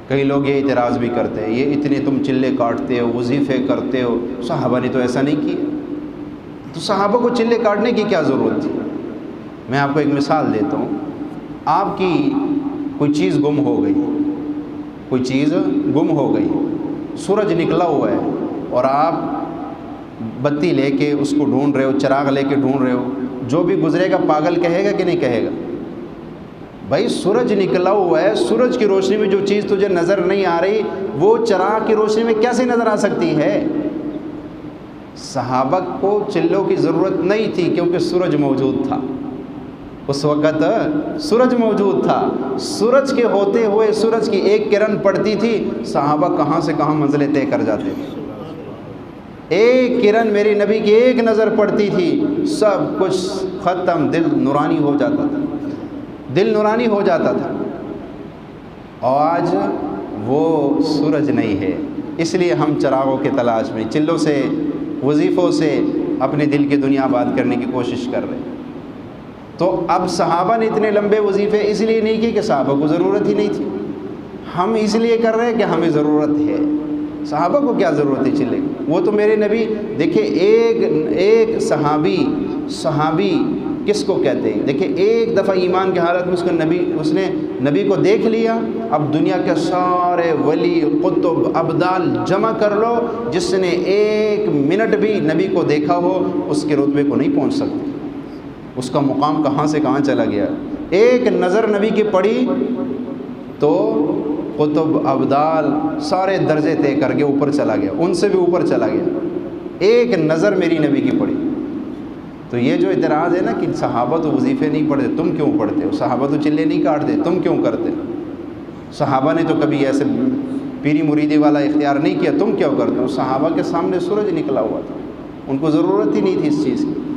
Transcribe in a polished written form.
کئی لوگ یہ اعتراض بھی کرتے ہیں، یہ اتنے تم چلے کاٹتے ہو، وظیفے کرتے ہو، صحابہ نے تو ایسا نہیں کیا، تو صحابہ کو چلے کاٹنے کی کیا ضرورت تھی؟ میں آپ کو ایک مثال دیتا ہوں، آپ کی کوئی چیز گم ہو گئی، کوئی چیز گم ہو گئی، سورج نکلا ہوا ہے اور آپ بتی لے کے اس کو ڈھونڈ رہے ہو، چراغ لے کے ڈھونڈ رہے ہو، جو بھی گزرے گا پاگل کہے گا کہ نہیں کہے گا؟ بھائی سورج نکلا ہوا ہے، سورج کی روشنی میں جو چیز تجھے نظر نہیں آ رہی وہ چراغ کی روشنی میں کیسے نظر آ سکتی ہے؟ صحابہ کو چلوں کی ضرورت نہیں تھی کیونکہ سورج موجود تھا، اس وقت سورج موجود تھا، سورج کے ہوتے ہوئے سورج کی ایک کرن پڑتی تھی، صحابہ کہاں سے کہاں منزلیں طے کر جاتے تھے، ایک کرن میری نبی کی ایک نظر پڑتی تھی، سب کچھ ختم، دل نورانی ہو جاتا تھا، دل نورانی ہو جاتا تھا۔ اور آج وہ سورج نہیں ہے، اس لیے ہم چراغوں کے تلاش میں، چلوں سے، وظیفوں سے اپنے دل کی دنیا آباد کرنے کی کوشش کر رہے ہیں۔ تو اب صحابہ نے اتنے لمبے وظیفے اس لیے نہیں کی کہ صحابہ کو ضرورت ہی نہیں تھی، ہم اس لیے کر رہے ہیں کہ ہمیں ضرورت ہے۔ صحابہ کو کیا ضرورت ہے چلے کی؟ وہ تو میرے نبی، دیکھیں ایک صحابی کس کو کہتے ہیں؟ دیکھیں ایک دفعہ ایمان کی حالت میں اس نے نبی کو دیکھ لیا، اب دنیا کے سارے ولی، قطب، ابدال جمع کر لو، جس نے ایک منٹ بھی نبی کو دیکھا ہو اس کے رتبے کو نہیں پہنچ سکتے، اس کا مقام کہاں سے کہاں چلا گیا۔ ایک نظر نبی کی پڑی تو قطب، ابدال سارے درجے طے کر کے اوپر چلا گیا، ان سے بھی اوپر چلا گیا، ایک نظر میری نبی کی پڑی۔ تو یہ جو اعتراض ہے نا کہ صحابہ تو وظیفے نہیں پڑھتے، تم کیوں پڑھتے ہو؟ صحابہ تو چلے نہیں کاٹتے، تم کیوں کرتے؟ صحابہ نے تو کبھی ایسے پیری مریدی والا اختیار نہیں کیا، تم کیوں کرتے ہو؟ صحابہ کے سامنے سورج نکلا ہوا تھا، ان کو ضرورت ہی نہیں تھی اس چیز کی۔